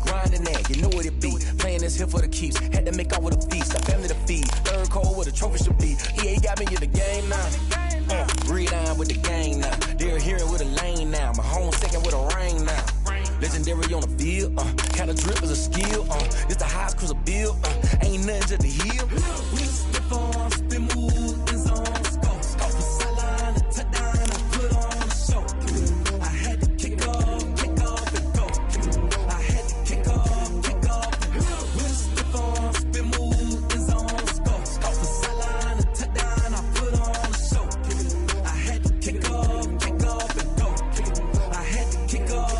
grinding at, you know what it be. Playing this here for the keeps, had to make off with a feast. A family to feed, third cold where the trophy should be. EA got me in the game now. Breathe down with the gang now. They're hearing with a lane now. My home second with a ring now. Legendary on the field, kinda drip is a skill, this the highest cruiser bill, ain't nothing just to heal. We step on, spin move, and zone, scope. From sideline to touchdown, I put on a show. I had to kick off, and go. I had to kick off, and go. We step on, spin move, and zone, scope. From sideline to touchdown, I put on a show. I had to kick off, and go. I had to kick off.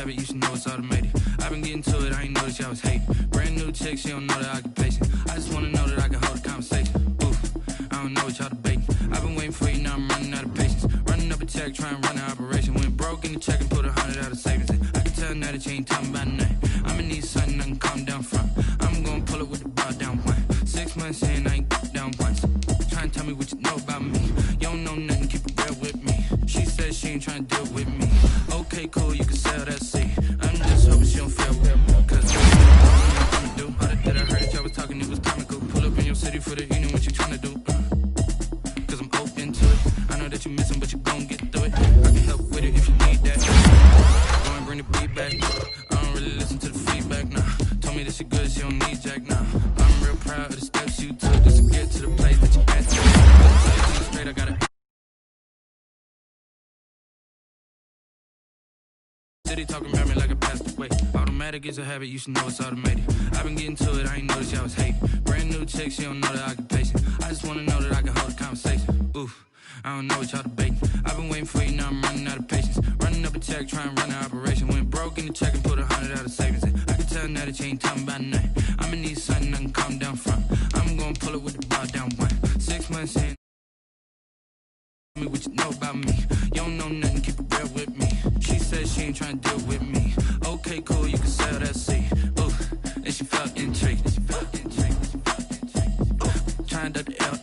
You should know it's automated. I've been getting to it, I ain't noticed y'all was hating. Brand new chick, she don't know the occupation. I just wanna know that I can hold a conversation. Oof, I don't know what y'all debating. I've been waiting for you, now I'm running out of patience. Running up a check, trying to run an operation. Went broke in the check and put 100 out of savings in. I can tell now that you ain't talking about nothing. I'ma need something I can calm down from. I'm gonna pull it with the bar down one. 6 months in, I ain't down once. Trying to tell me what you know about me. You don't know nothing, keep it real with me. She said she ain't trying to deal with me. Okay, cool, you can sell that seat. I'm just hoping she don't feel real. Cause I'm do. All that I heard that y'all was talking, it was comical. Pull up in your city for the evening, what you trying to do? Cause I'm open to it. I know that you missing, but you gon' get through it. I can help with it if you need that. Go and bring the beat back. I don't really listen to the feedback, nah. Told me that she good, she don't need jack, nah. I'm real proud of the steps you took just to get to the place that you at. Straight, I gotta city talking about me like I passed away. Automatic is a habit, you should know it's automated. I've been getting to it, I ain't noticed y'all was hating. Brand new chick, she don't know the occupation. I just wanna know that I can hold a conversation. Oof, I don't know what y'all debating. I've been waiting for you, now I'm running out of patience. Running up a check, trying to run an operation. Went broke in the check and put 100 out of savings in. I can tell now that you ain't talking about nothing. I'ma need something I can calm down from. I'm gonna pull it with the bar down one. 6 months in, me what you know about me. You don't know nothing, keep it real with me. She said she ain't trying to deal with me. Okay, cool, you can sell that seat. Ooh, and she felt intrigued. Trying to the L.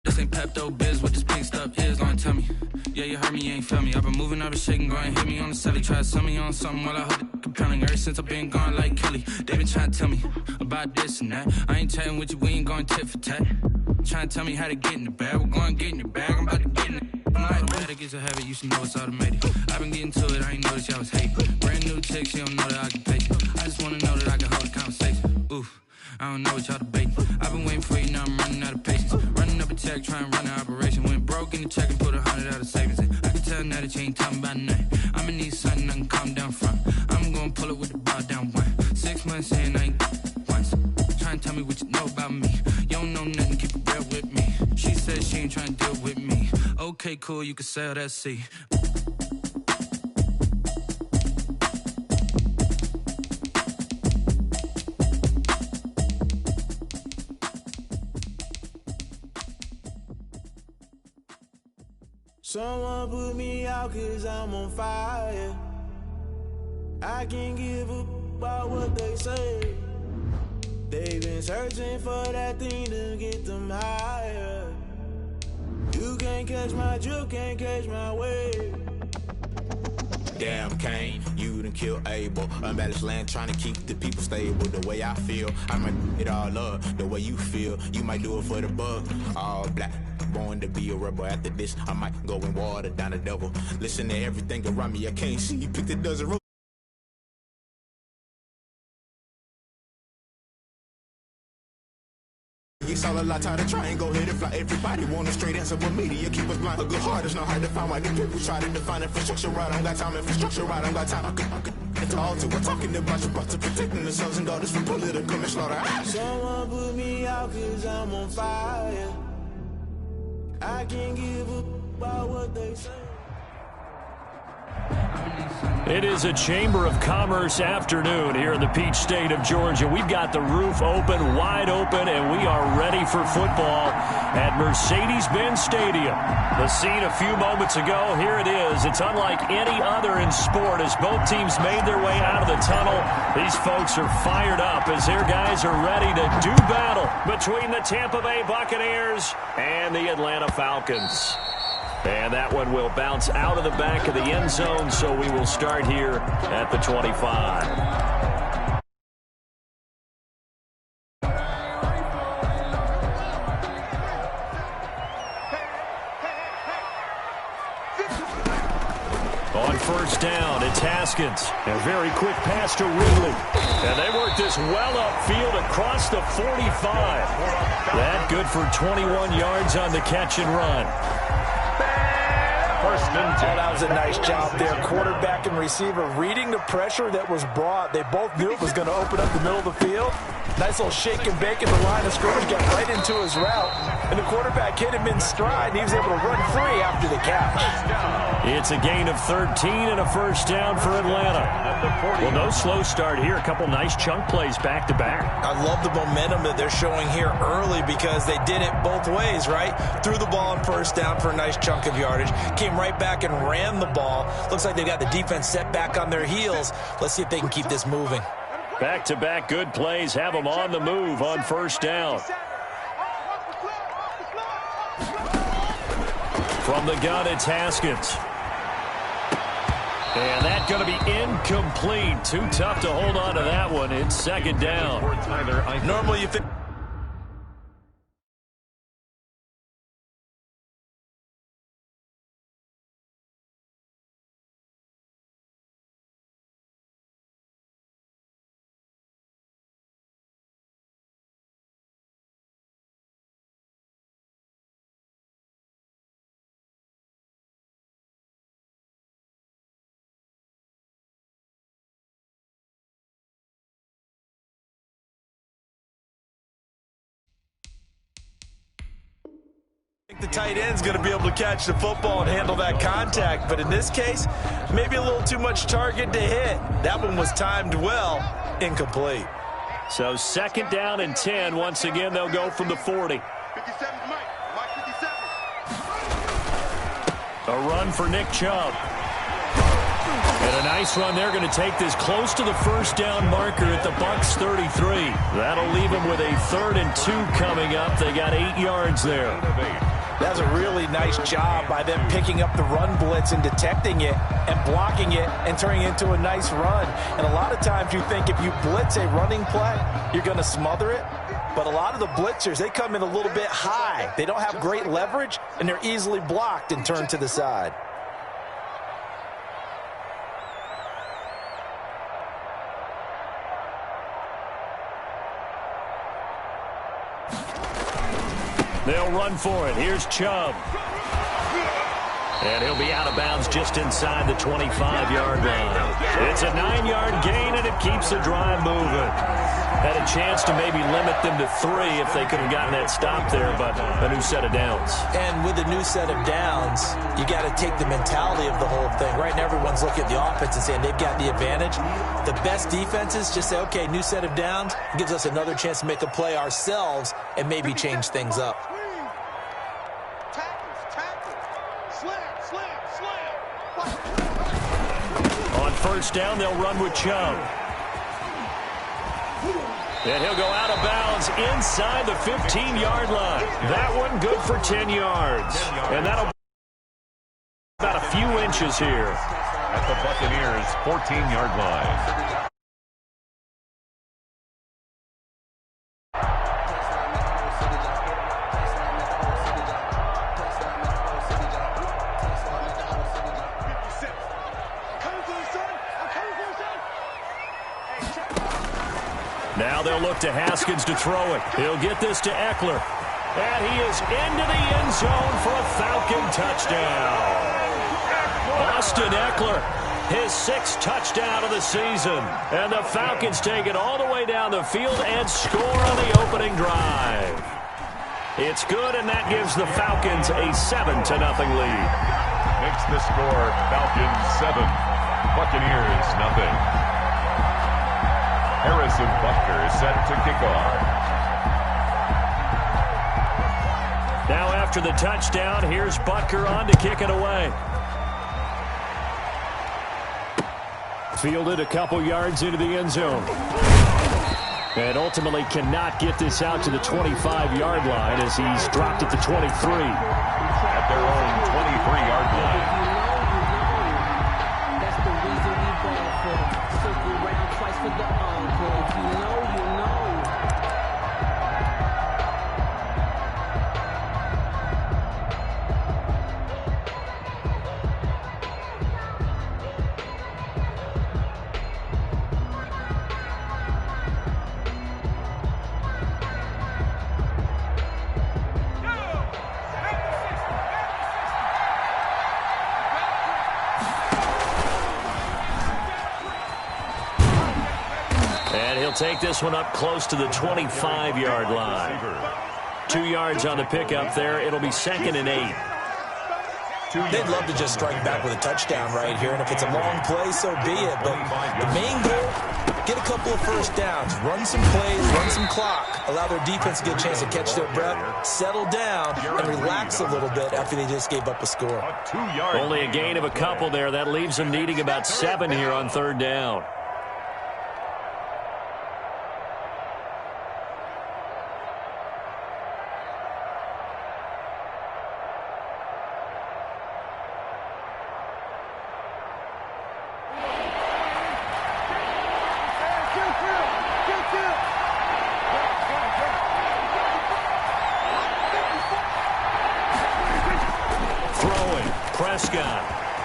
This ain't Pepto Biz, what this pink stuff is, don't tell me. Yeah, you heard me, you ain't feel me. I've been moving, I've been shaking, go and hit me on the celly. Try to sell me on something while I hold it compelling. Ever since I've been gone like Kelly, they been trying to tell me about this and that. I ain't chatting with you, we ain't going tit for tat. Trying to tell me how to get in the bag, we're going to get in the bag, I'm about to get in it. Automatic is a habit, you should know it's automated. I've been getting to it, I ain't noticed y'all was hating. Brand new chick, she don't know the occupation. I just wanna know that I can hold a conversation. Oof, I don't know what y'all debating. I've been waiting for you, now I'm running out of patience. Running up a check, trying to run an operation. Went broke in the check and put 100 out of savings in. I can tell now that you ain't talking about nothing. I'ma need something I can calm down from. I'm gonna pull it with the bar down one. 6 months in, I ain't once. Trying to tell me what you know about me. You don't know nothing, keep it real with me. She said she ain't trying to deal with me. Okay, cool, you can sell that seat. Someone put me out cause I'm on fire. I can't give a about what they say. They've been searching for that thing to get them higher. You can't catch my drift, can't catch my wave. Damn Kane, you done killed Abel. Unbalanced land trying to keep the people stable. The way I feel, I might it all up. The way you feel, you might do it for the bug. All black, born to be a rebel. After this, I might go and water down the devil. Listen to everything around me, I can't see. Picked a dozen. It's all a lot, tired of trying, go hit it, fly. Everybody want a straight answer, but media keep us blind. A good heart is not hard to find. Why the people try to define infrastructure right? I don't got time, infrastructure right, I don't got time. I could talk to. We're talking about protecting the sons and daughters from political slaughter. Someone put me out 'cause I'm on fire. I can't give up about what they say. It is a Chamber of Commerce afternoon here in the Peach State of Georgia. We've got the roof open, wide open, and we are ready for football at Mercedes-Benz Stadium. The scene a few moments ago, here it is. It's unlike any other in sport as both teams made their way out of the tunnel. These folks are fired up as their guys are ready to do battle between the Tampa Bay Buccaneers and the Atlanta Falcons. And that one will bounce out of the back of the end zone, so we will start here at the 25. On first down, it's Haskins. A very quick pass to Ridley. And they work this well upfield across the 45. That good for 21 yards on the catch and run. Oh, that was a nice job there. Quarterback and receiver reading the pressure that was brought. They both knew it was going to open up the middle of the field. Nice little shake and bake in the line of scrimmage. Got right into his route. And the quarterback hit him in stride. And he was able to run free after the catch. It's a gain of 13 and a first down for Atlanta. Well, no slow start here. A couple nice chunk plays back-to-back. I love the momentum that they're showing here early because they did it both ways, right? Threw the ball on first down for a nice chunk of yardage. Came right back and ran the ball. Looks like they've got the defense set back on their heels. Let's see if they can keep this moving. Back-to-back good plays have them on the move on first down. From the gun, it's Haskins. And that's going to be incomplete. Too tough to hold on to that one. It's second down. Normally you think... The tight end's going to be able to catch the football and handle that contact, but in this case, maybe a little too much target to hit. That one was timed well, incomplete. So second down and 10. Once again, they'll go from the 40. 57, Mike 57. A run for Nick Chubb. And a nice run. They're going to take this close to the first down marker at the Bucs 33. That'll leave them with a 3rd and 2 coming up. They got 8 yards there. That's a really nice job by them picking up the run blitz and detecting it and blocking it and turning it into a nice run. And a lot of times you think if you blitz a running play, you're going to smother it. But a lot of the blitzers, they come in a little bit high. They don't have great leverage, and they're easily blocked and turned to the side. They'll run for it. Here's Chubb. And he'll be out of bounds just inside the 25-yard line. It's a 9-yard gain, and it keeps the drive moving. Had a chance to maybe limit them to 3 if they could have gotten that stop there, but a new set of downs. And with a new set of downs, you got to take the mentality of the whole thing. Right now, everyone's looking at the offense and saying they've got the advantage. The best defenses just say, okay, new set of downs, gives us another chance to make a play ourselves and maybe change things up. On first down, they'll run with Chubb. And he'll go out of bounds inside the 15-yard line. That one good for 10 yards. And that'll be about a few inches here. At the Buccaneers' 14-yard line. Now they'll look to Haskins to throw it. He'll get this to Eckler. And he is into the end zone for a Falcon touchdown. Austin Eckler, his 6th touchdown of the season. And the Falcons take it all the way down the field and score on the opening drive. It's good, and that gives the Falcons a 7-0 lead. Makes the score Falcons 7, Buccaneers 0. Harrison Butker is set to kick off. Now after the touchdown, here's Butker on to kick it away. Fielded a couple yards into the end zone. And ultimately cannot get this out to the 25-yard line as he's dropped at the 23. At their own 23-yard line. That's the reason we ball for. Circle round twice for the encore. If you know, you know. Take this one up close to the 25-yard line. 2 yards on the pickup there. It'll be 2nd and 8. They'd love to just strike back with a touchdown right here, and if it's a long play, so be it. But the main goal, get a couple of first downs, run some plays, run some clock, allow their defense to get a chance to catch their breath, settle down, and relax a little bit after they just gave up a score. Only a gain of a couple there. That leaves them needing about 7 here on 3rd down.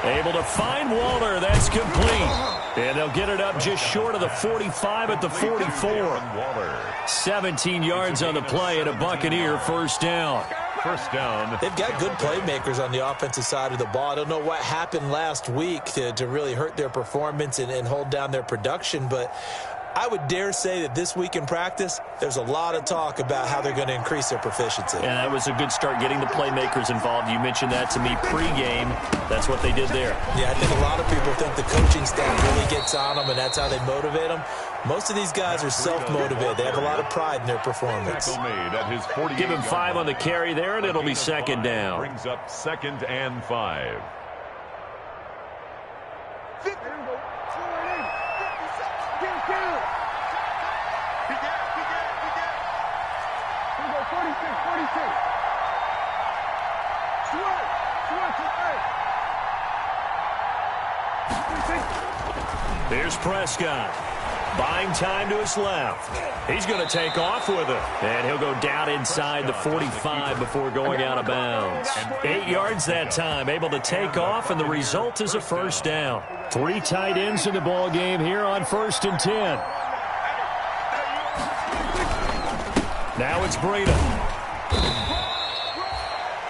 Able to find Waller. That's complete. And they'll get it up just short of the 45 at the 44. 17 yards on the play and a Buccaneer first down. First down. They've got good playmakers on the offensive side of the ball. I don't know what happened last week to really hurt their performance and hold down their production, but I would dare say that this week in practice, there's a lot of talk about how they're going to increase their proficiency. And that was a good start getting the playmakers involved. You mentioned that to me pregame. That's what they did there. Yeah, I think a lot of people think the coaching staff really gets on them, and that's how they motivate them. Most of these guys are self-motivated. They have a lot of pride in their performance. Give him 5 on the carry there, and it'll be 2nd down. Brings up 2nd and 5. Here's Prescott. Buying time to his left. He's going to take off with it. And he'll go down inside the 45 before going out of bounds. 8 yards that time, able to take off, and the result is a first down. 3 tight ends in the ball game here on 1st and 10. Now it's Breida.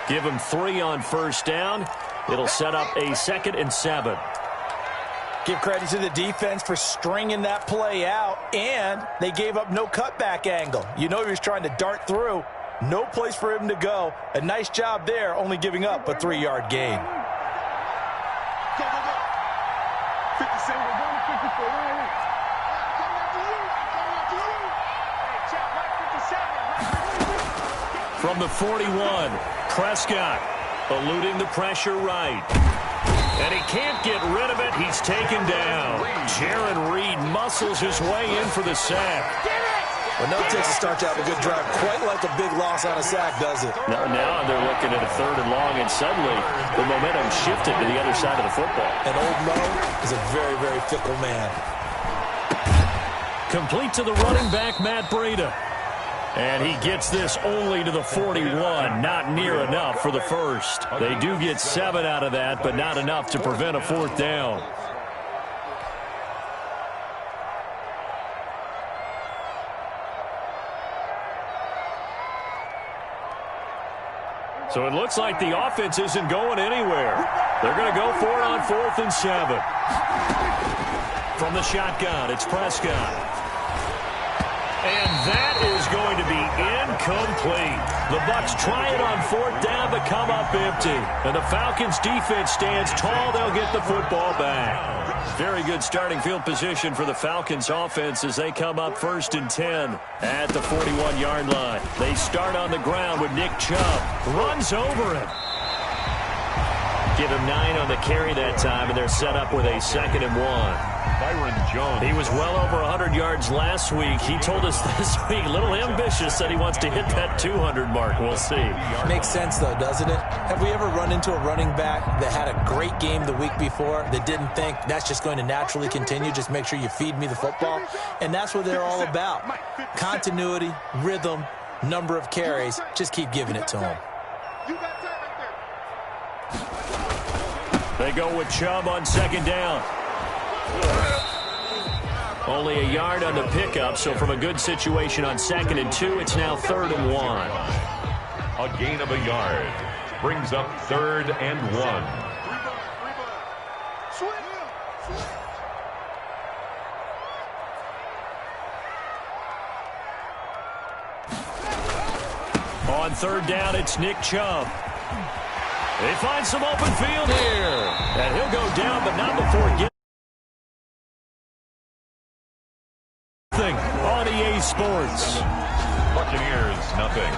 Give him 3 on first down. It'll set up a 2nd and 7. Give credit to the defense for stringing that play out, and they gave up no cutback angle. You know he was trying to dart through. No place for him to go. A nice job there, only giving up a 3-yard gain. Go, go, go. 57. From the 41, Prescott eluding the pressure right. And he can't get rid of it. He's taken down. Jaron Reed muscles his way in for the sack. Well, no takes to start to have a good drive. Quite like a big loss on a sack, does it? Now they're looking at a 3rd and long, and suddenly the momentum shifted to the other side of the football. And old Mo is a very, very fickle man. Complete to the running back, Matt Breida. And he gets this only to the 41. Not near enough for the first. They do get 7 out of that, but not enough to prevent a 4th down. So it looks like the offense isn't going anywhere. They're going to go for it on 4th and 7. From the shotgun, it's Prescott. And that is going to be incomplete. The Bucs try it on 4th down but come up empty. And the Falcons defense stands tall. They'll get the football back. Very good starting field position for the Falcons offense as they come up 1st and 10 at the 41-yard line. They start on the ground with Nick Chubb. Runs over him. Give him 9 on the carry that time, and they're set up with a 2nd and 1. Byron Jones. He was well over 100 yards last week. He told us this week, a little ambitious, that he wants to hit that 200 mark. We'll see. Makes sense, though, doesn't it? Have we ever run into a running back that had a great game the week before that didn't think that's just going to naturally continue? Just make sure you feed me the football. And that's what they're all about. Continuity, rhythm, number of carries. Just keep giving it to him. They go with Chubb on 2nd down. Only a yard on the pickup, so from a good situation on 2nd and 2, it's now 3rd and 1. A gain of a yard. Brings up 3rd and 1. On 3rd down, it's Nick Chubb. They find some open field here. And he'll go down, but not before getting on EA Sports. Buccaneers, nothing.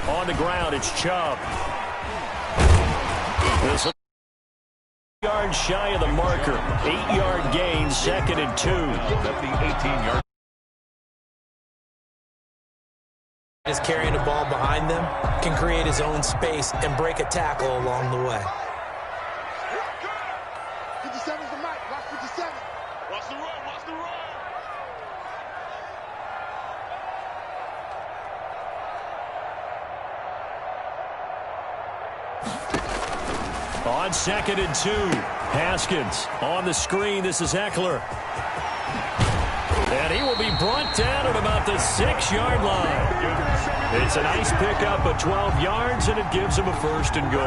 On the ground, it's Chubb. This yard shy of the marker. 8-yard gain, 2nd and 2. At the 18-yard. Is carrying the ball behind them, can create his own space and break a tackle along the way. 57's the mic. Watch 57. Watch the run. Watch the run. On 2nd and 2, Haskins on the screen. This is Eckler. And he will be brought down at about the 6-yard line. It's a nice pickup of 12 yards, and it gives him a 1st and goal.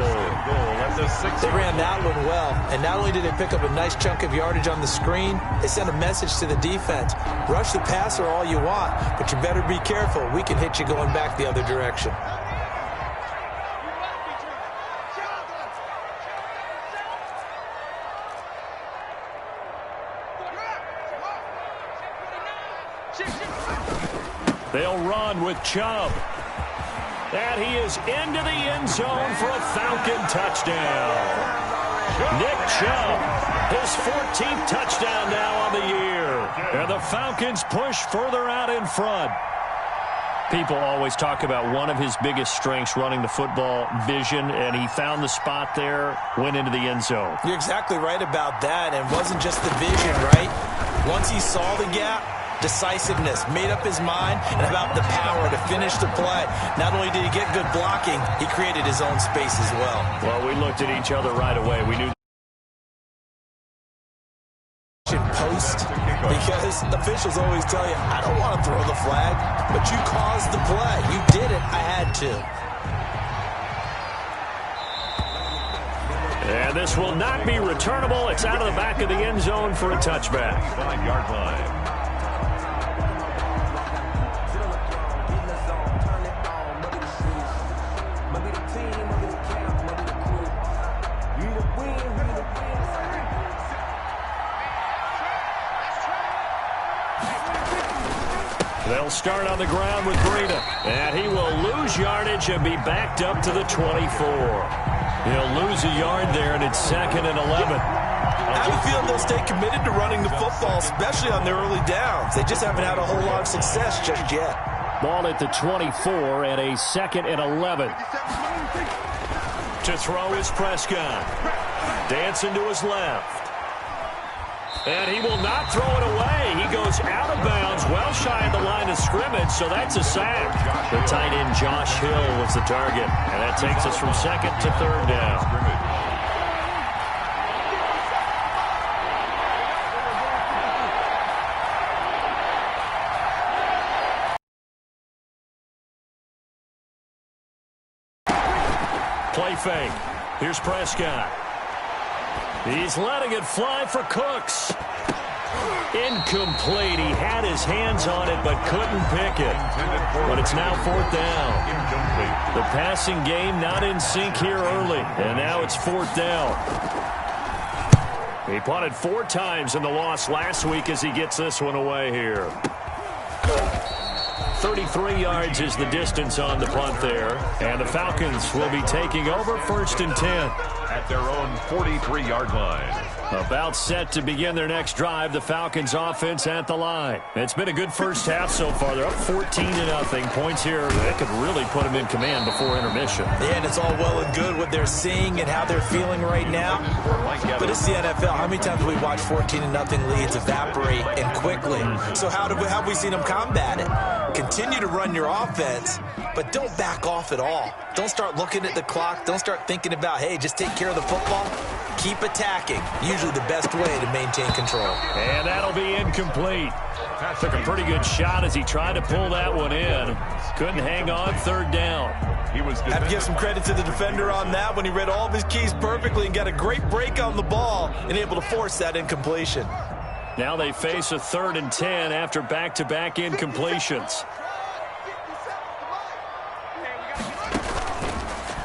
They ran that one well, and not only did they pick up a nice chunk of yardage on the screen, they sent a message to the defense. Rush the passer all you want, but you better be careful. We can hit you going back the other direction. They'll run with Chubb. And he is into the end zone for a Falcon touchdown. Nick Chubb, his 14th touchdown now on the year. And the Falcons push further out in front. People always talk about one of his biggest strengths, running the football, vision, and he found the spot there, went into the end zone. You're exactly right about that, and it wasn't just the vision, right? Once he saw the gap, decisiveness, made up his mind, and about the power to finish the play. Not only did he get good blocking, he created his own space as well. Well, we looked at each other right away. We knew post, because officials always tell you, I don't want to throw the flag, but you caused the play. You did it. I had to. And this will not be returnable. It's out of the back of the end zone for a touchback. 5-yard line. They'll start on the ground with Breida. And he will lose yardage and be backed up to the 24. He'll lose a yard there, and it's 2nd and 11. I have a feeling they'll stay committed to running the football, especially on their early downs. They just haven't had a whole lot of success just yet. Ball at the 24 and a 2nd and 11. To throw is Prescott. Dancing to his left. And he will not throw it away. He goes out of bounds, well shy of the line of scrimmage, so that's a sack. The tight end Josh Hill was the target, and that takes us from second to third down. Play fake. Here's Prescott. He's letting it fly for Cooks. Incomplete. He had his hands on it but couldn't pick it. But it's now fourth down. The passing game not in sync here early. And now it's fourth down. He punted 4 times in the loss last week as he gets this one away here. 33 yards is the distance on the punt there. And the Falcons will be taking over first and 10. At their own 43-yard line. About set to begin their next drive, the Falcons offense at the line. It's been a good first half so far. They're up 14-0. Points here that could really put them in command before intermission. Yeah, and it's all well and good what they're seeing and how they're feeling right now. But it's the NFL. How many times have we watched 14-0 leads evaporate and quickly? So how have we seen them combat it? Continue to run your offense, but don't back off at all. Don't start looking at the clock. Don't start thinking about, hey, just take care of the football. Keep attacking. Usually the best way to maintain control. And that'll be incomplete. Took a pretty good shot as he tried to pull that one in. Couldn't hang on, third down. Have to give some credit to the defender on that when he read all of his keys perfectly and got a great break on the ball and able to force that incompletion. Now they face a 3rd and 10 after back-to-back incompletions.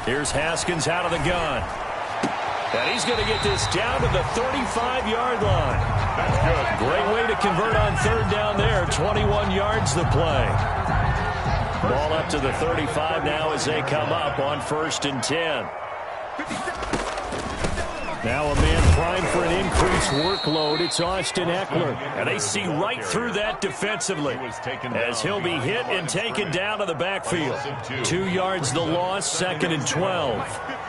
Here's Haskins out of the gun. And he's going to get this down to the 35-yard line. That's good. Great way to convert on third down there. 21 yards the play. Ball up to the 35 now as they come up on 1st and 10. Now a man primed for an increased workload. It's Austin Eckler. And they see right through that defensively as he'll be hit and taken down to the backfield. 2 yards the loss, 2nd and 12.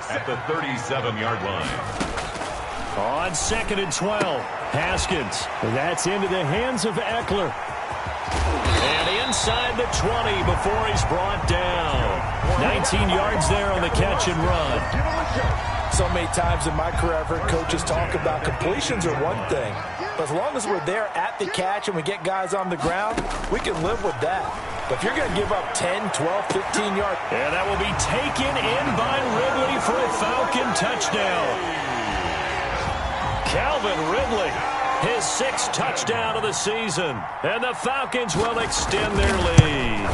At the 37-yard line. On 2nd and 12, Haskins. That's into the hands of Eckler. And inside the 20 before he's brought down. 19 yards there on the catch and run. So many times in my career, I've heard coaches talk about completions are one thing. But as long as we're there at the catch and we get guys on the ground, we can live with that. But if you're going to give up 10, 12, 15 yards. And that will be taken in by Ridley for a Falcon touchdown. Calvin Ridley, his 6th touchdown of the season. And the Falcons will extend their lead.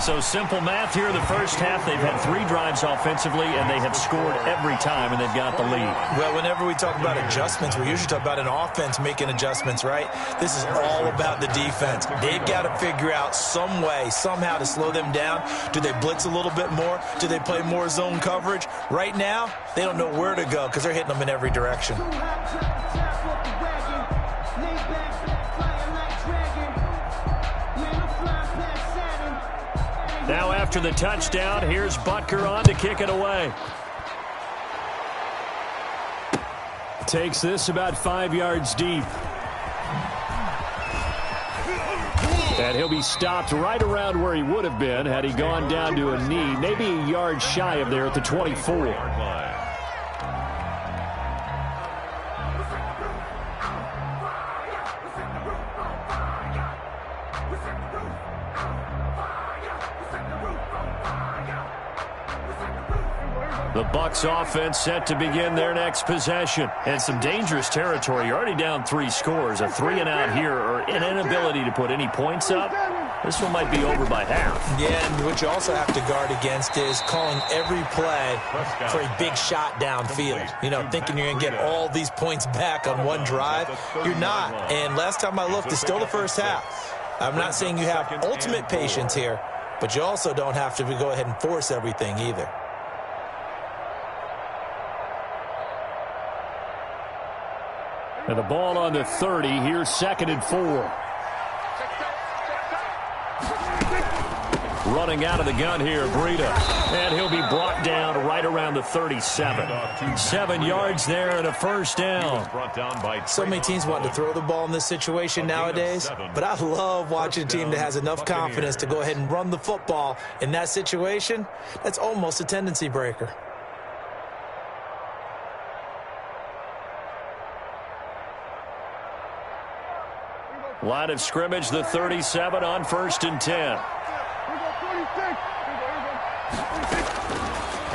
So simple math here in the first half. They've had 3 drives offensively, and they have scored every time, and they've got the lead. Well, whenever we talk about adjustments, we usually talk about an offense making adjustments, right? This is all about the defense. They've got to figure out some way, somehow to slow them down. Do they blitz a little bit more? Do they play more zone coverage? Right now, they don't know where to go because they're hitting them in every direction. Now after the touchdown, here's Butker on to kick it away. Takes this about 5 yards deep. And he'll be stopped right around where he would have been had he gone down to a knee, maybe a yard shy of there at the 24. The Bucs offense set to begin their next possession. And some dangerous territory. You're already down 3 scores. A 3-and-out here or an inability to put any points up. This one might be over by half. Yeah, and what you also have to guard against is calling every play for a big shot downfield. You know, thinking you're going to get all these points back on one drive. You're not. And last time I looked, it's still the first half. I'm not saying you have ultimate patience here, but you also don't have to go ahead and force everything either. And the ball on the 30. Here's 2nd and 4. Running out of the gun here, Breida. And he'll be brought down right around the 37. 7 yards there and a first down. So many teams want to throw the ball in this situation nowadays, but I love watching a team that has enough confidence to go ahead and run the football. In that situation, that's almost a tendency breaker. Line of scrimmage, the 37 on 1st and 10.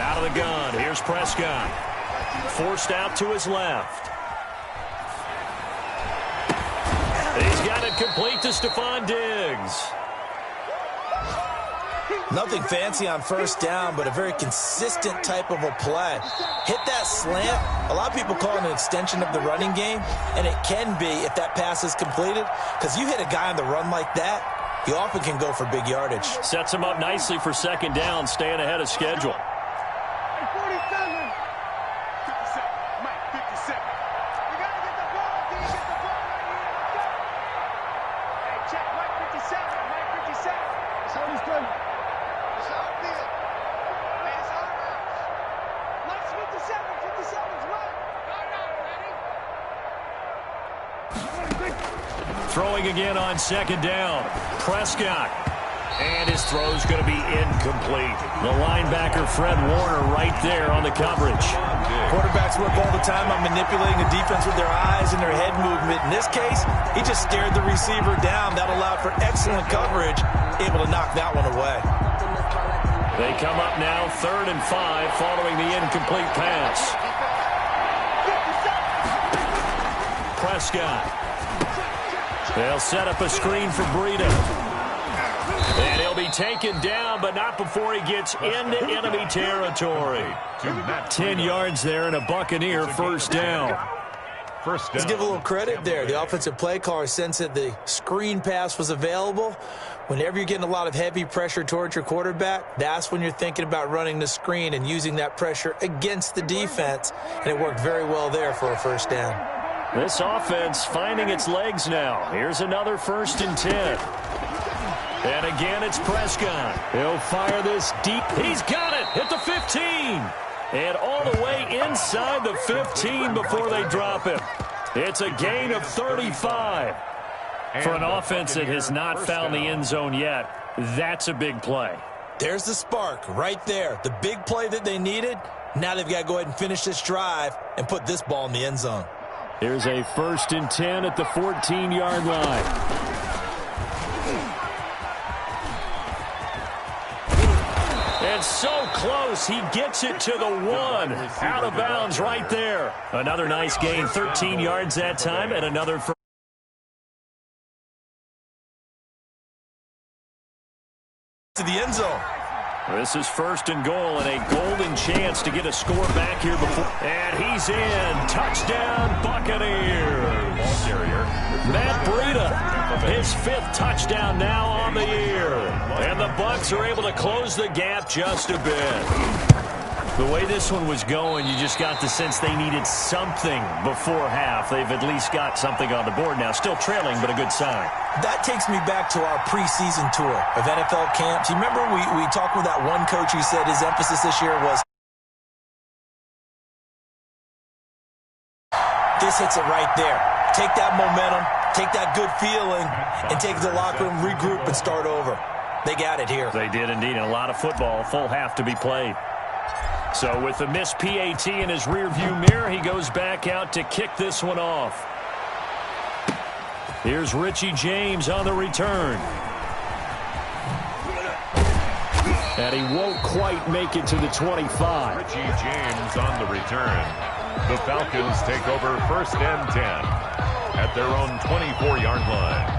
Out of the gun, here's Prescott. Forced out to his left. He's got it complete to Stephon Diggs. Nothing fancy on first down, but a very consistent type of a play. Hit that slant. A lot of people call it an extension of the running game, and it can be if that pass is completed, because you hit a guy on the run like that, he often can go for big yardage. Sets him up nicely for 2nd down, staying ahead of schedule. Throwing again on 2nd down. Prescott. And his throw's going to be incomplete. The linebacker, Fred Warner, right there on the coverage. Quarterbacks work all the time on manipulating the defense with their eyes and their head movement. In this case, he just stared the receiver down. That allowed for excellent coverage, able to knock that one away. They come up now 3rd and 5 following the incomplete pass. Prescott. They'll set up a screen for Breida. And he'll be taken down, but not before he gets into enemy territory. 10 yards there and a Buccaneer first down. Let's give a little credit there. The offensive play caller sensed that the screen pass was available. Whenever you're getting a lot of heavy pressure towards your quarterback, that's when you're thinking about running the screen and using that pressure against the defense. And it worked very well there for a first down. This offense finding its legs now. Here's another 1st and 10. And again, it's Prescott. He'll fire this deep. He's got it at the 15. And all the way inside the 15 before they drop him. It's a gain of 35. For an offense that has not found the end zone yet, that's a big play. There's the spark right there. The big play that they needed. Now they've got to go ahead and finish this drive and put this ball in the end zone. Here's a 1st and 10 at the 14-yard line. And so close, he gets it to the 1. Out of bounds right there. Another nice gain, 13 yards that time, and another to the end zone. This is 1st and goal and a golden chance to get a score back here before. And he's in. Touchdown, Buccaneers. Matt Breida, his 5th touchdown now on the year. And the Bucs are able to close the gap just a bit. The way this one was going, you just got the sense they needed something before half. They've at least got something on the board now. Still trailing, but a good sign. That takes me back to our preseason tour of NFL camps. You remember we talked with that one coach who said his emphasis this year was this hits it right there. Take that momentum, take that good feeling, and take the locker room, regroup, and start over. They got it here. They did indeed. And a lot of football, full half to be played. So with the missed PAT in his rearview mirror, he goes back out to kick this one off. Here's Richie James on the return. And he won't quite make it to the 25. Richie James on the return. The Falcons take over 1st and 10 at their own 24-yard line.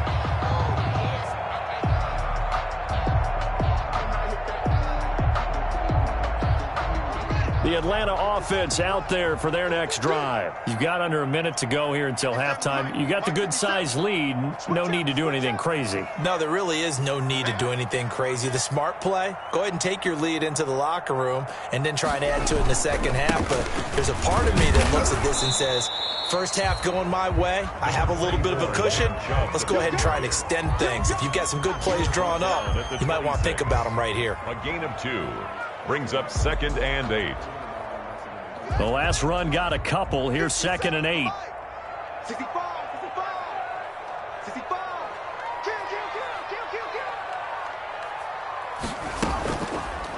The The Atlanta offense out there for their next drive. You've got under a minute to go here until halftime. You got the good-sized lead. No need to do anything crazy. No, there really is no need to do anything crazy. The smart play, go ahead and take your lead into the locker room and then try and add to it in the second half. But there's a part of me that looks at this and says, first half going my way, I have a little bit of a cushion. Let's go ahead and try and extend things. If you've got some good plays drawn up, you might want to think about them right here. A gain of 2 brings up 2nd and 8. The last run got a couple. Here's 2nd and 8. 65.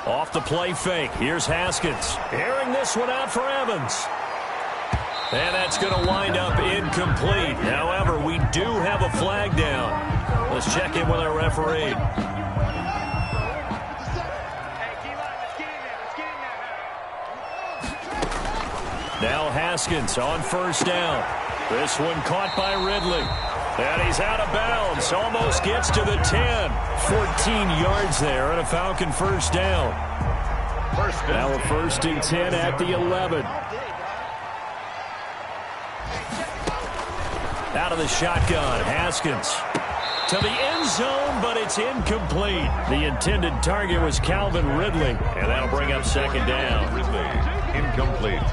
Off the play fake. Here's Haskins. Airing this one out for Evans. And that's going to wind up incomplete. However, we do have a flag down. Let's check in with our referee. Now Haskins on first down. This one caught by Ridley. And he's out of bounds. Almost gets to the 10. 14 yards there and a Falcon first down. Now a 1st and 10 at the 11. Out of the shotgun, Haskins to the end zone, but it's incomplete. The intended target was Calvin Ridley, and that'll bring up 2nd down. Ridley, incomplete.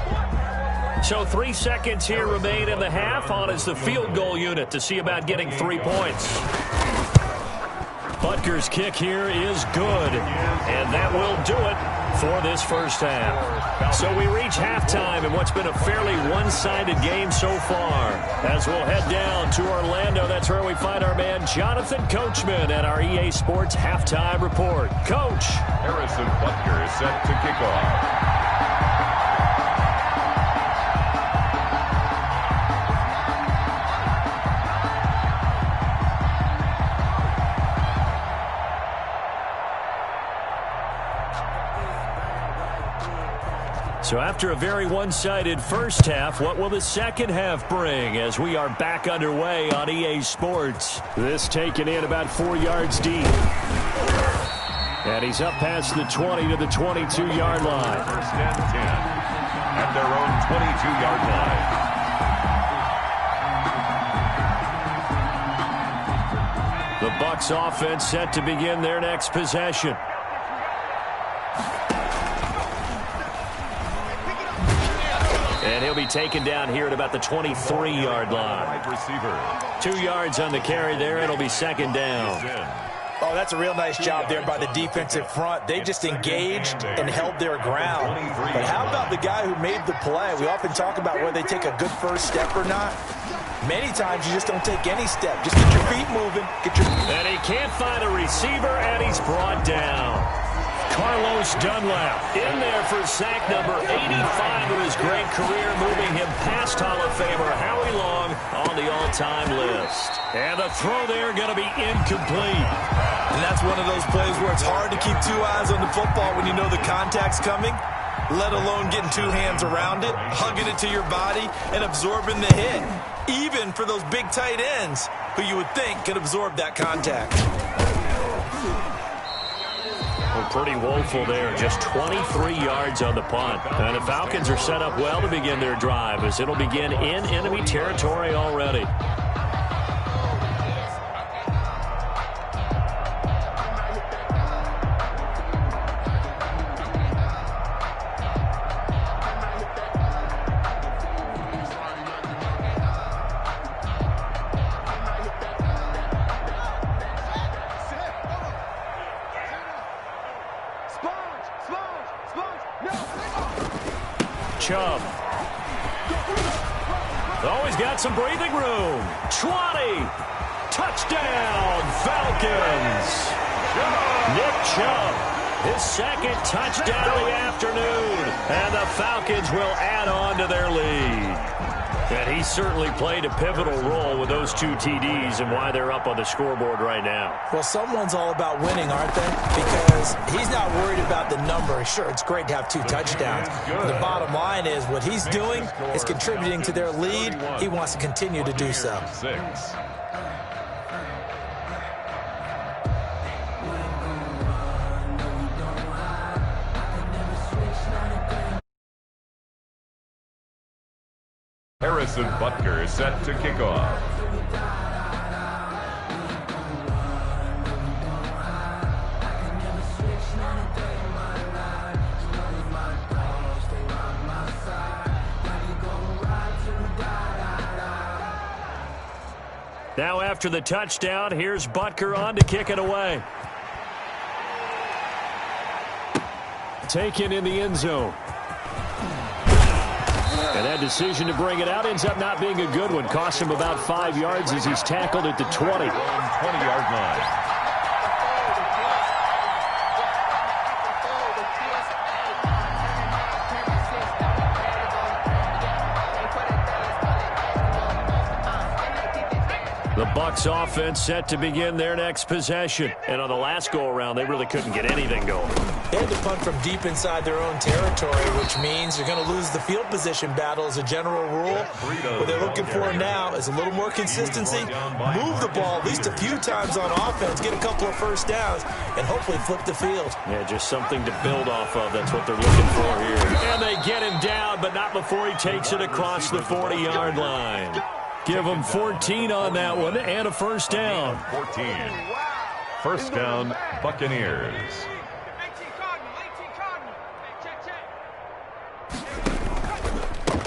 So 3 seconds here remain in the half. On is the field goal unit to see about getting 3 points. Butker's kick here is good, and that will do it for this first half. So we reach halftime in what's been a fairly one-sided game so far. As we'll head down to Orlando, that's where we find our man Jonathan Coachman at our EA Sports Halftime Report. Coach. Harrison Butker is set to kick off. So after a very one-sided first half, what will the second half bring as we are back underway on EA Sports? This taken in about 4 yards deep. And he's up past the 20 to the 22-yard line. 1st and 10 at their own 22-yard line. The Bucs offense set to begin their next possession. And he'll be taken down here at about the 23-yard line. Wide receiver. 2 yards on the carry there. It'll be 2nd down. Oh, that's a real nice job there by the defensive front. They just engaged and held their ground. But how about the guy who made the play? We often talk about whether they take a good first step or not. Many times you just don't take any step. Just get your feet moving. And he can't find a receiver, and he's brought down. Carlos Dunlap in there for sack number 85 of his great career, moving him past Hall of Famer Howie Long on the all-time list. And the throw there going to be incomplete. And that's one of those plays where it's hard to keep 2 eyes on the football when you know the contact's coming, let alone getting 2 hands around it, hugging it to your body, and absorbing the hit. Even for those big tight ends who you would think could absorb that contact. Well, pretty woeful there. Just 23 yards on the punt. And the Falcons are set up well to begin their drive as it'll begin in enemy territory already. Chubb. Always got some breathing room. 20. Touchdown, Falcons. Nick Chubb, his 2nd touchdown of the afternoon. And the Falcons will add on to their lead. And he certainly played a pivotal role with those 2 TDs and why they're up on the scoreboard right now. Well, someone's all about winning, aren't they? Because he's not worried about the number. Sure, it's great to have 2 touchdowns. The bottom line is what he's doing is contributing to their lead. He wants to continue to do so. 6. Harrison Butker set to kick off. Now after the touchdown, here's Butker on to kick it away. Taken in the end zone. And that decision to bring it out ends up not being a good one. Cost him about 5 yards as he's tackled at the 20. 20-yard line. The Bucs offense set to begin their next possession. And on the last go-around, they really couldn't get anything going. They had to punt from deep inside their own territory, which means you're going to lose the field position battle as a general rule. What they're looking for now is a little more consistency, move the ball at least a few times on offense, get a couple of first downs, and hopefully flip the field. Yeah, just something to build off of. That's what they're looking for here. And they get him down, but not before he takes it across the 40-yard line. Give him 14 on that one and a first down. 14. First down, Buccaneers.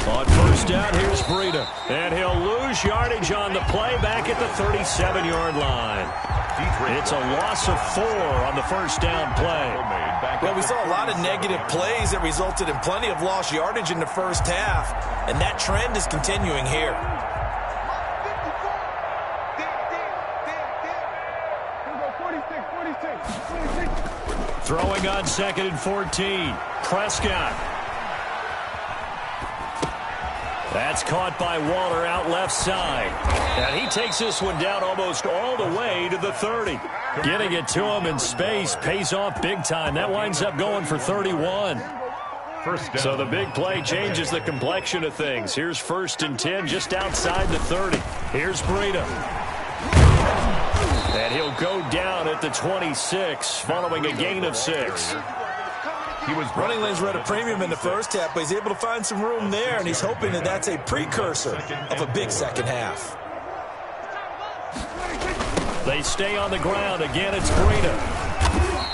On first down, here's Breida. And he'll lose yardage on the play back at the 37-yard line. It's a loss of 4 on the first down play. Well, we saw a lot of negative plays that resulted in plenty of lost yardage in the first half, and that trend is continuing here. Throwing on 2nd and 14. Prescott. That's caught by Waller out left side. And he takes this one down almost all the way to the 30. Getting it to him in space pays off big time. That winds up going for 31. First down. So the big play changes the complexion of things. Here's 1st and 10 just outside the 30. Here's Breida. And he'll go down at the 26 following a gain of 6. He was running lanes were at a premium in the first half, but he's able to find some room there, and he's hoping that that's a precursor of a big second half. They stay on the ground. Again, it's Breida.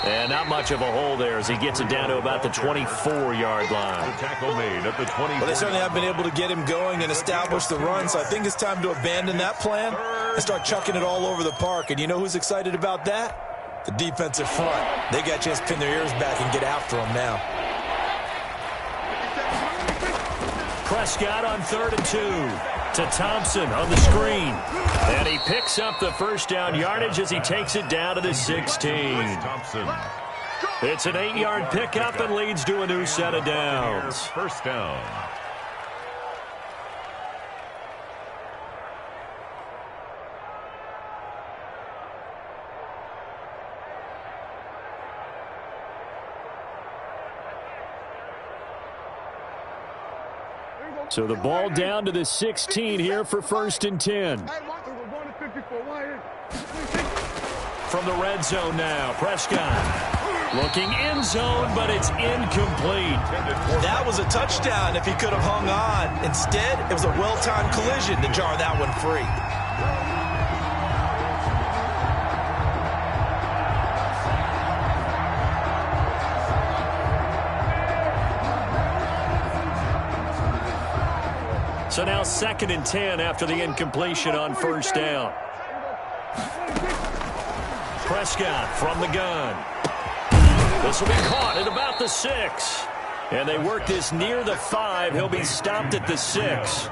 And not much of a hole there as he gets it down to about the 24-yard line. The tackle made at the 20. Well, they certainly have been able to get him going and establish the run, so I think it's time to abandon that plan and start chucking it all over the park. And you know who's excited about that? The defensive front. They got a chance to pin their ears back and get after him now. Prescott on 3rd and 2. To Thompson on the screen. And he picks up the first down yardage as he takes it down to the 16. Thompson. It's an 8-yard pickup and leads to a new set of downs. First down. So the ball down to the 16 here for 1st and 10. From the red zone now, Prescott looking end zone, but it's incomplete. That was a touchdown if he could have hung on. Instead, it was a well-timed collision to jar that one free. So now 2nd and 10 after the incompletion on first down. Prescott from the gun. This will be caught at about the 6. And they work this near the 5. He'll be stopped at the 6.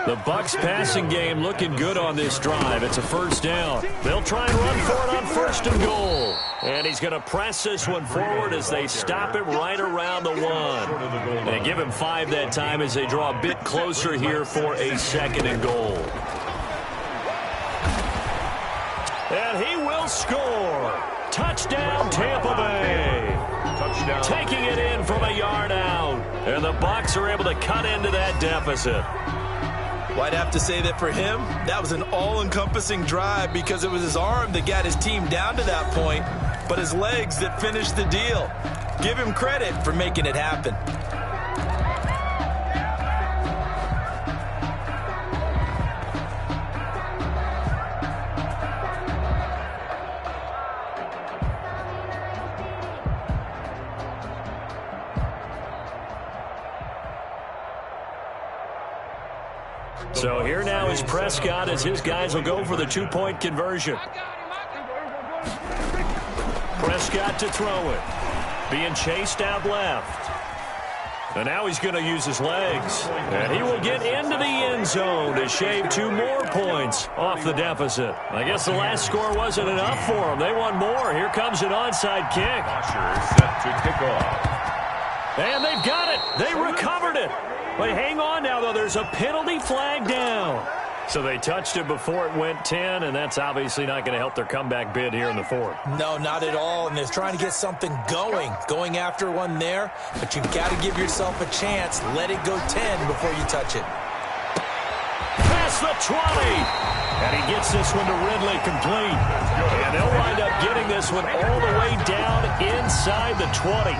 The Bucs passing game looking good on this drive. It's a first down. They'll try and run for it on 1st and goal. And he's going to press this one forward as they stop it right around the 1. They give him 5 that time as they draw a bit closer here for a 2nd and goal. And he will score. Touchdown, Tampa Bay. Touchdown. Taking it in from a yard out. And the Bucs are able to cut into that deficit. Well, I'd have to say that for him, that was an all-encompassing drive because it was his arm that got his team down to that point, but his legs that finished the deal. Give him credit for making it happen. So here now is Prescott as his guys will go for the two-point conversion. Prescott to throw it. Being chased out left. And now he's going to use his legs. And he will get into the end zone to shave 2 more points off the deficit. I guess the last score wasn't enough for them. They want more. Here comes an onside kick. Set to kick off. And they've got it. They recovered it. But hang on now, though. There's a penalty flag down. So they touched it before it went 10, and that's obviously not going to help their comeback bid here in the fourth. No, not at all, and they're trying to get something going after one there, but you've got to give yourself a chance. Let it go 10 before you touch it. Past the 20, and he gets this one to Ridley complete. And they'll wind up getting this one all the way down inside the 20.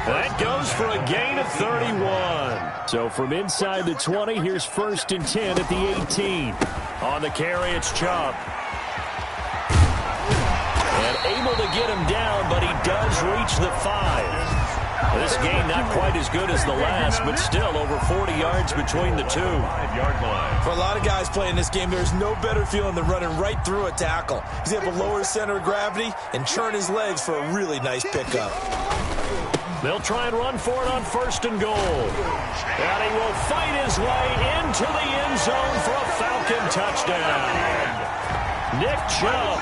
That goes for a gain of 31. So from inside the 20, here's 1st and 10 at the 18. On the carry, it's Chubb. And able to get him down, but he does reach the 5. This game not quite as good as the last, but still over 40 yards between the two. 5-yard line. For a lot of guys playing this game, there's no better feeling than running right through a tackle. He's able to lower his center of gravity and churn his legs for a really nice pickup. They'll try and run for it on 1st and goal. And he will fight his way into the end zone for a Falcon touchdown. Nick Chubb,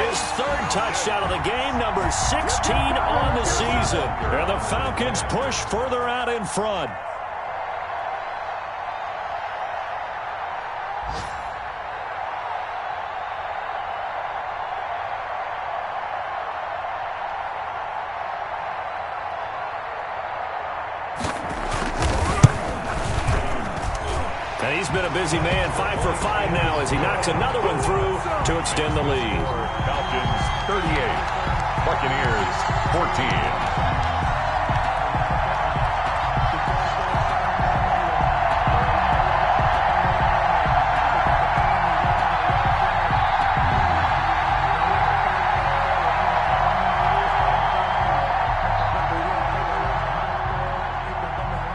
his 3rd touchdown of the game, number 16 on the season. And the Falcons push further out in front. And he's been a busy man, 5 for 5 now as he knocks another one through to extend the lead. Falcons 38, Buccaneers 14.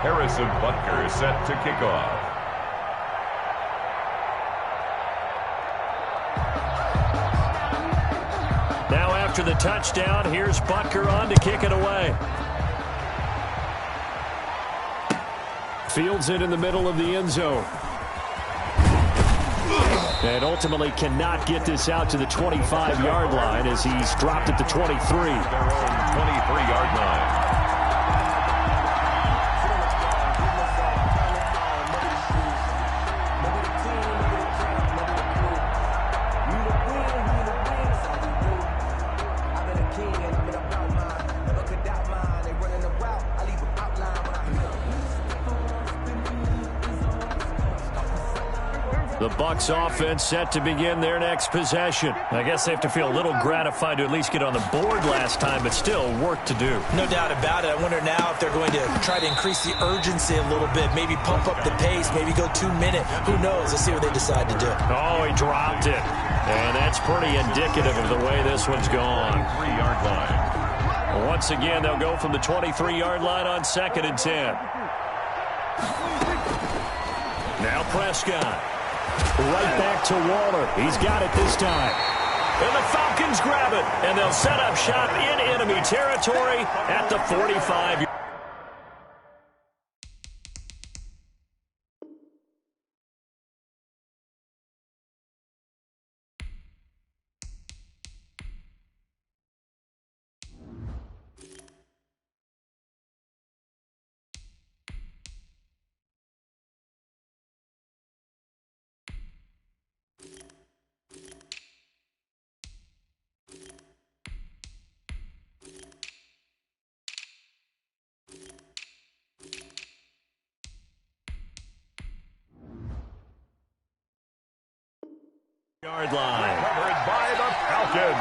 Harrison Butker set to kick off. Now after the touchdown, here's Butker on to kick it away. Fields it in the middle of the end zone. And ultimately cannot get this out to the 25-yard line as he's dropped at the 23. Their own 23-yard line. The Bucs offense set to begin their next possession. I guess they have to feel a little gratified to at least get on the board last time, but still work to do. No doubt about it. I wonder now if they're going to try to increase the urgency a little bit, maybe pump up the pace, maybe go 2-minute. Who knows? Let's see what they decide to do. Oh, he dropped it. And that's pretty indicative of the way this one's gone. 3-yard line. Once again, they'll go from the 23-yard line on 2nd and 10. Now Prescott. Right back to Waller. He's got it this time. And the Falcons grab it. And they'll set up shop in enemy territory at the 45. Yard line. Covered by the Falcons.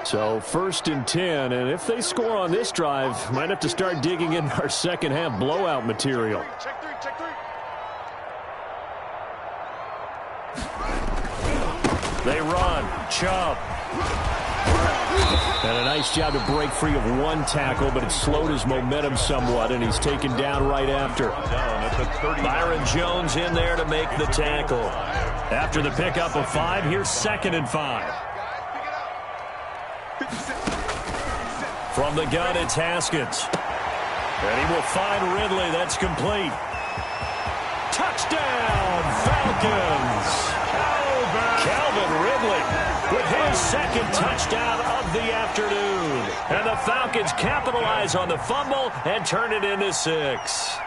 So 1st and 10, and if they score on this drive, might have to start digging in our second half blowout material. Check three. They run. Chubb. And a nice job to break free of one tackle, but it slowed his momentum somewhat, and he's taken down right after. Byron Jones in there to make the tackle. After the pickup of 5, here's 2nd and 5. From the gun, it's Haskins. And he will find Ridley. That's complete. Touchdown, Falcons! Calvin Ridley with his 2nd touchdown of the afternoon. And the Falcons capitalize on the fumble and turn it into 6.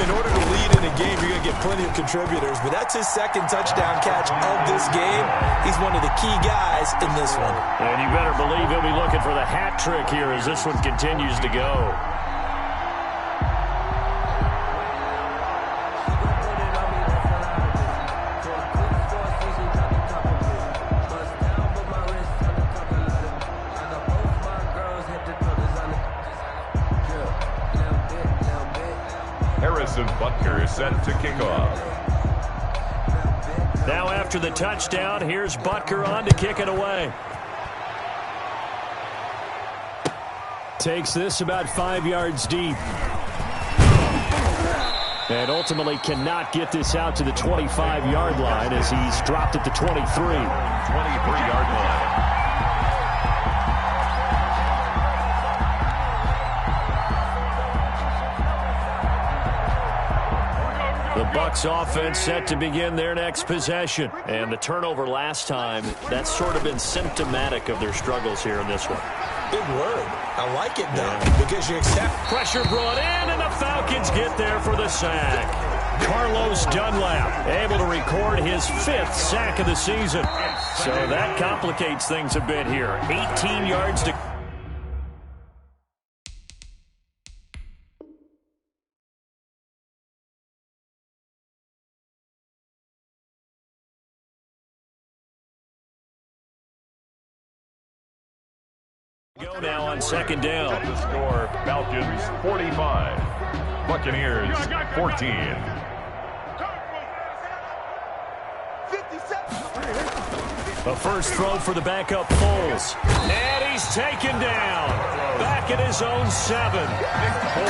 In order to lead in a game, you're going to get plenty of contributors, but that's his 2nd touchdown catch of this game. He's one of the key guys in this one. And you better believe he'll be looking for the hat trick here as this one continues to go. Butker set to kick off. Now after the touchdown, here's Butker on to kick it away. Takes this about 5 yards deep. And ultimately cannot get this out to the 25-yard line as he's dropped at the 23. 23-yard line. The Bucs offense set to begin their next possession. And the turnover last time, that's sort of been symptomatic of their struggles here in this one. Big word. I like it, though, because you accept. Pressure brought in, and the Falcons get there for the sack. Carlos Dunlap able to record his 5th sack of the season. So that complicates things a bit here. 18 yards to go now on 2nd down. The score, Falcons 45, Buccaneers 14. A first throw for the backup Foles. And he's taken down. Back at his own 7.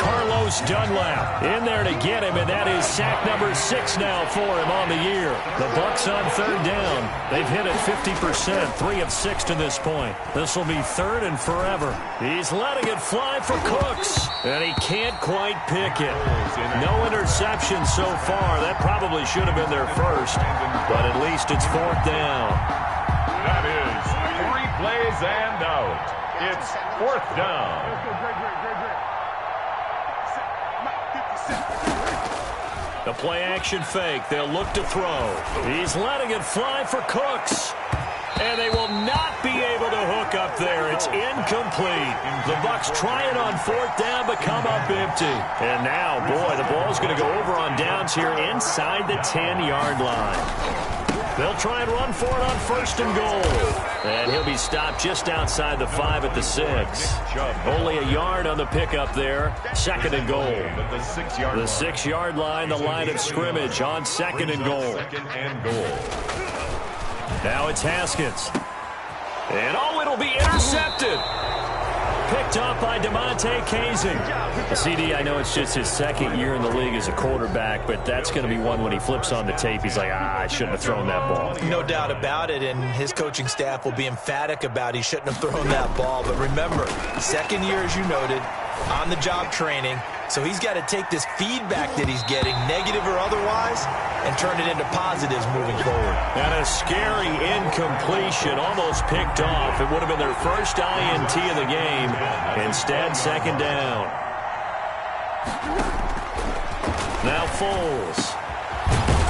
Carlos Dunlap in there to get him, and that is sack number 6 now for him on the year. The Bucs on 3rd down. They've hit it 50%, 3 of 6 to this point. This will be 3rd and forever. He's letting it fly for Cooks, and he can't quite pick it. No interception so far. That probably should have been their first, but at least it's 4th down. That is 3 plays and out. It's 4th down. The play action fake. They'll look to throw. He's letting it fly for Cooks. And they will not be able to hook up there. It's incomplete. The Bucs try it on 4th down, but come up empty. And now, boy, the ball's going to go over on downs here inside the 10-yard line. They'll try and run for it on 1st and goal. And he'll be stopped just outside the 5 at the 6. Only a yard on the pickup there. 2nd and goal. The 6-yard line, the line of scrimmage on 2nd and goal. Now it's Haskins. And it'll be intercepted. Picked up by DeMonte Casey. CD, I know it's just his 2nd year in the league as a quarterback, but that's going to be one when he flips on the tape. He's like, I shouldn't have thrown that ball. No doubt about it, and his coaching staff will be emphatic about he shouldn't have thrown that ball. But remember, 2nd year, as you noted, on-the-job training. So he's got to take this feedback that he's getting, negative or otherwise, and turn it into positives moving forward. And a scary incompletion, almost picked off. It would have been their first INT of the game. Instead, 2nd down. Now Foles.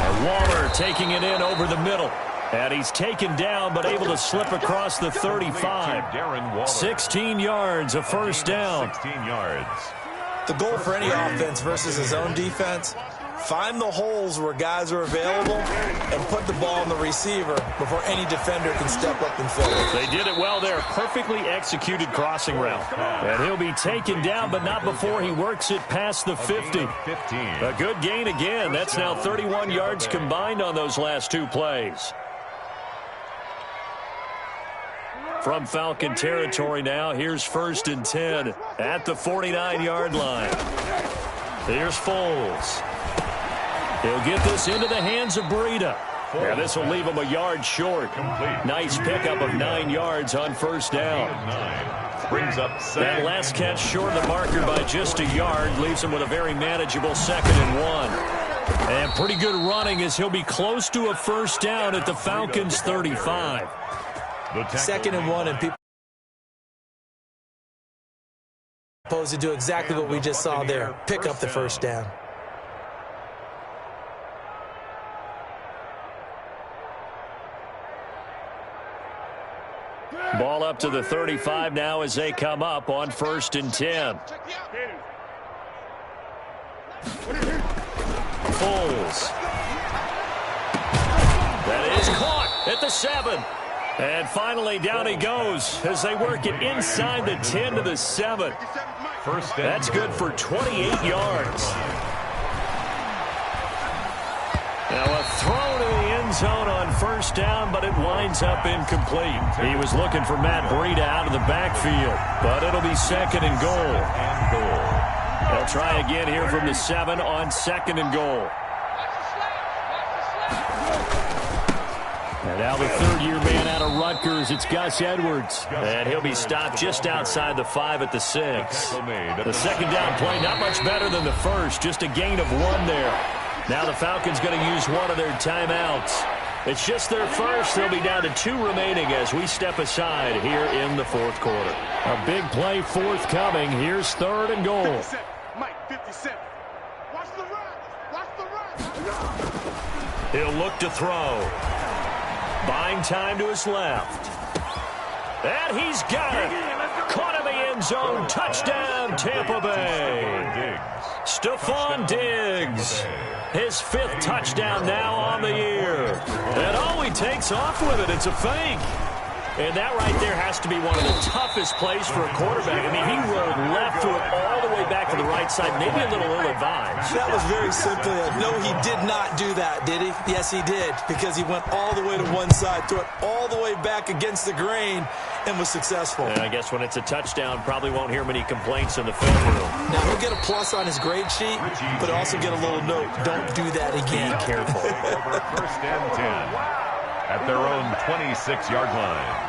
And Waller taking it in over the middle. And he's taken down, but able to slip across the 35. 16 yards, a 1st down. 16 yards. The goal for any offense versus his own defense, find the holes where guys are available and put the ball on the receiver before any defender can step up and fill it. They did it well there. Perfectly executed crossing route. And he'll be taken down, but not before he works it past the 50. A good gain again. That's now 31 yards combined on those last 2 plays. from Falcon territory now. Here's 1st and 10 at the 49-yard line. Here's Foles. He'll get this into the hands of Breida. Yeah, this will leave him a yard short. Nice pickup of 9 yards on 1st down. Brings up that last catch short of the marker by just a yard leaves him with a very manageable 2nd and 1. And pretty good running as he'll be close to a 1st down at the Falcons' 35. 2nd and 1, and people supposed to do exactly what we just saw there. Pick up the 1st down. Ball up to the 35 now as they come up on 1st and 10. Foles. That is caught at the 7. And finally down he goes as they work it inside the 10 to the 7. That's good for 28 yards. Now a throw to the end zone on 1st down, but it winds up incomplete. He was looking for Matt Breida out of the backfield, but it'll be 2nd and goal. They'll try again here from the 7 on 2nd and goal. And now the 3rd-year man out of Rutgers, it's Gus Edwards. And he'll be stopped just outside the 5 at the 6. The 2nd down play, not much better than the 1st, just a gain of 1 there. Now the Falcons going to use one of their timeouts. It's just their first. They'll be down to 2 remaining as we step aside here in the 4th quarter. A big play forthcoming. Here's 3rd and goal. 57. Mike, 57. Watch the run. Watch the run. He'll look to throw. Buying time to his left. And he's got it. Caught in the end zone. Touchdown, Tampa Bay. Stephon Diggs. His 5th touchdown now on the year. And he takes off with it. It's a fake. And that right there has to be one of the toughest plays for a quarterback. I mean, he rolled left to it all the way back to the right side, maybe a little ill-advised. That was very simple. No, he did not do that, did he? Yes, he did, because he went all the way to one side, threw it all the way back against the grain, and was successful. And I guess when it's a touchdown, probably won't hear many complaints in the film room. Now, he'll get a plus on his grade sheet, but also get a little note, don't do that again. Be careful. 1st and 10 at their own 26-yard line.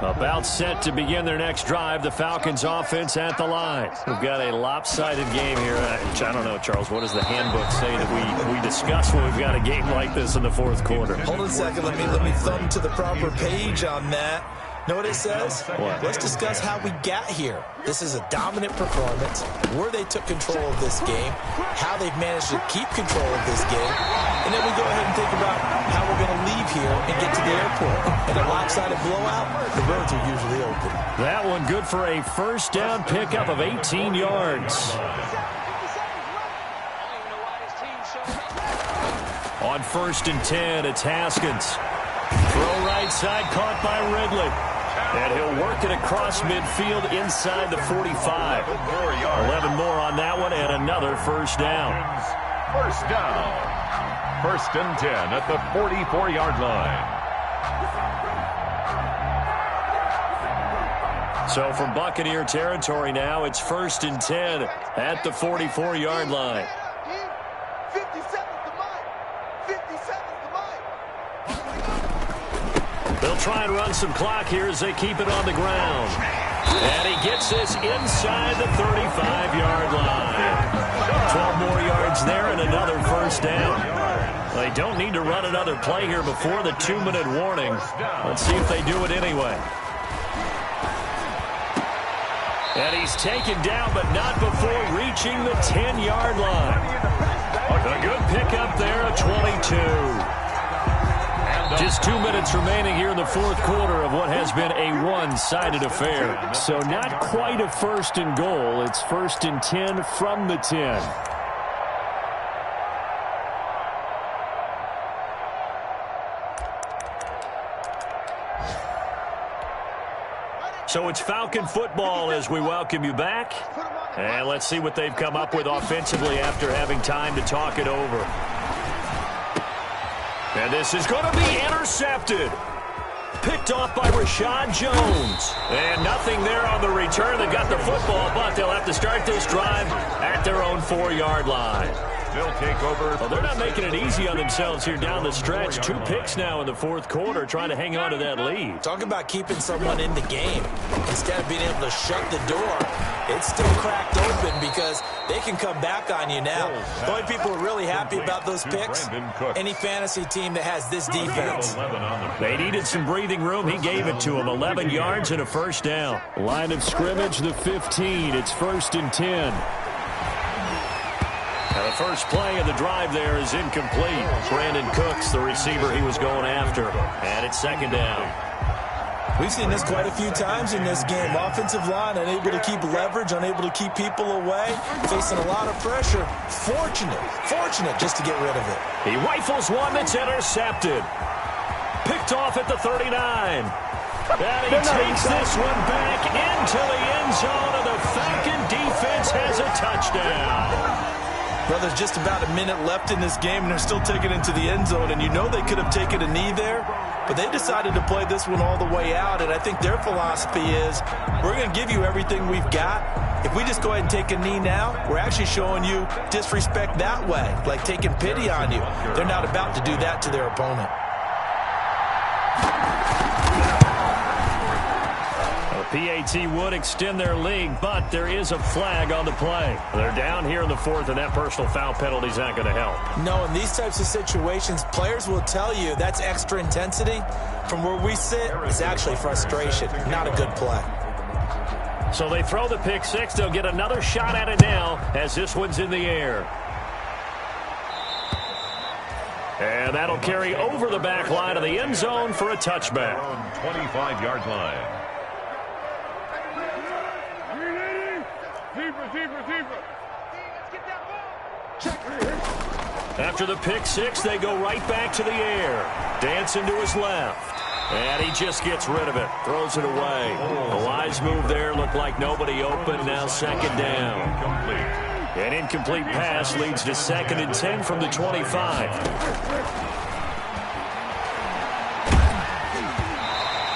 About set to begin their next drive. The Falcons offense at the line. We've got a lopsided game here. I don't know, Charles. What does the handbook say that we discuss when we've got a game like this in the 4th quarter? Hold on a second. Let me thumb to the proper page on that. Know what it says? What? Let's discuss how we got here. This is a dominant performance, where they took control of this game, how they've managed to keep control of this game, and then we go ahead and think about how we're going to leave here and get to the airport. In a lopsided blowout, the roads are usually open. That one good for a 1st down pickup of 18 yards. On 1st and 10, it's Haskins. Throw right side, caught by Ridley. And he'll work it across midfield inside the 45. 11 more on that one and another 1st down. 1st down. 1st and 10 at the 44-yard line. So from Buccaneer territory now, it's 1st and 10 at the 44-yard line. 57's the Mike. 57's the Mike. They'll try and run some clock here as they keep it on the ground. And he gets this inside the 35-yard line. 12 more yards there and another 1st down. They don't need to run another play here before the 2-minute warning. Let's see if they do it anyway. And he's taken down, but not before reaching the 10-yard line. A good pickup there, a 22. And Just 2 minutes remaining here in the fourth quarter of what has been a one-sided affair. So not quite a first and goal. It's 1st and 10 from the 10. So it's Falcon football as we welcome you back. And let's see what they've come up with offensively after having time to talk it over. And this is going to be intercepted. Picked off by Rashad Jones. And nothing there on the return. They got the football, but they'll have to start this drive at their own 4-yard line. They'll take over. Well, they're not making it easy on themselves here down the stretch. 2 picks now in the fourth quarter, trying to hang on to that lead. Talk about keeping someone in the game. Instead of being able to shut the door, it's still cracked open because they can come back on you now. The only people who are really happy about those picks, any fantasy team that has this defense. They needed some breathing room. He gave it to them. 11 yards and a first down. Line of scrimmage, the 15. It's 1st and 10. Now the first play of the drive there is incomplete. Brandon Cooks, the receiver he was going after. And it's 2nd down. We've seen this quite a few times in this game. Offensive line unable to keep leverage, unable to keep people away, facing a lot of pressure. Fortunate just to get rid of it. He rifles one that's intercepted. Picked off at the 39. And he takes this one back into the end zone, and the Falcon defense has a touchdown. Well, there's just about a minute left in this game, and they're still taking it into the end zone. And you know they could have taken a knee there, but they decided to play this one all the way out. And I think their philosophy is, we're going to give you everything we've got. If we just go ahead and take a knee now, we're actually showing you disrespect that way, like taking pity on you. They're not about to do that to their opponent. PAT would extend their lead, but there is a flag on the play. They're down here in the fourth, and that personal foul penalty is not going to help. No, in these types of situations, players will tell you that's extra intensity. From where we sit, it's actually frustration. Not a good play. So they throw the pick six. They'll get another shot at it now as this one's in the air. And that'll carry over the back line of the end zone for a touchback. 25-yard line. After the pick six, they go right back to the air. Dancing to his left. And he just gets rid of it. Throws it away. A wise move there. Looked like nobody open. Now 2nd down. An incomplete pass leads to 2nd and 10 from the 25.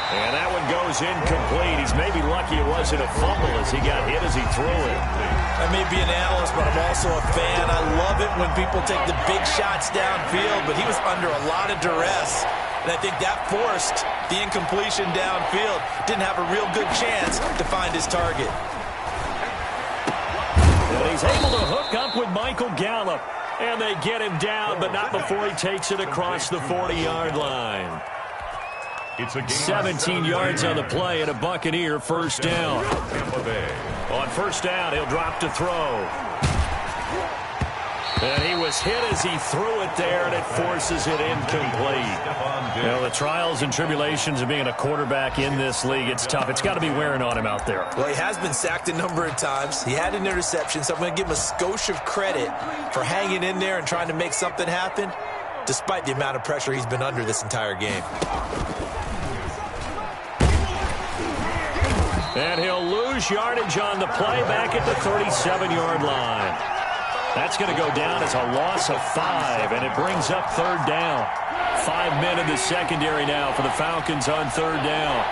And that one goes incomplete. He's maybe lucky it wasn't a fumble as he got hit as he threw it. I may be an analyst, but I'm also a fan. I love it when people take the big shots downfield, but he was under a lot of duress. And I think that forced the incompletion downfield. Didn't have a real good chance to find his target. And he's able to hook up with Michael Gallup. And they get him down, but not before he takes it across the 40-yard line. It's a 17 yards on the play and a Buccaneer first down. On first down, he'll drop to throw. And he was hit as he threw it there, and it forces it incomplete. Well, the trials and tribulations of being a quarterback in this league, it's tough. It's got to be wearing on him out there. Well, he has been sacked a number of times. He had an interception, so I'm going to give him a skosh of credit for hanging in there and trying to make something happen, despite the amount of pressure he's been under this entire game. And he'll lose yardage on the play back at the 37-yard line. That's going to go down as a loss of 5, and it brings up 3rd down. 5 men in the secondary now for the Falcons on 3rd down.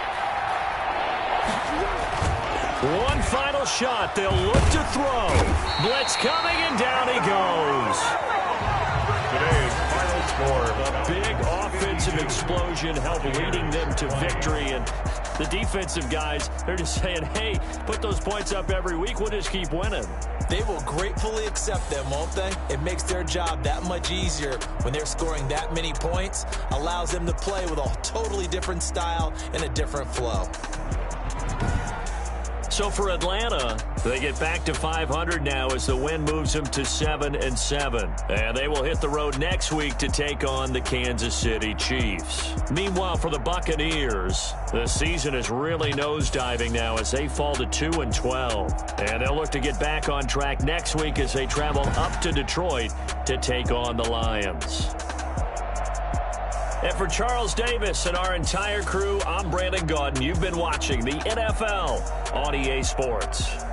One final shot. They'll look to throw. Blitz coming, and down he goes. Today's final score. A big offensive explosion helped leading them to victory, and the defensive guys, they're just saying, hey, put those points up every week. We'll just keep winning. They will gratefully accept them, won't they? It makes their job that much easier when they're scoring that many points. Allows them to play with a totally different style and a different flow. So for Atlanta, they get back to 500 now as the win moves them to 7-7. And they will hit the road next week to take on the Kansas City Chiefs. Meanwhile, for the Buccaneers, the season is really nosediving now as they fall to 2-12. And they'll look to get back on track next week as they travel up to Detroit to take on the Lions. And for Charles Davis and our entire crew, I'm Brandon Gaudin. You've been watching the NFL on EA Sports.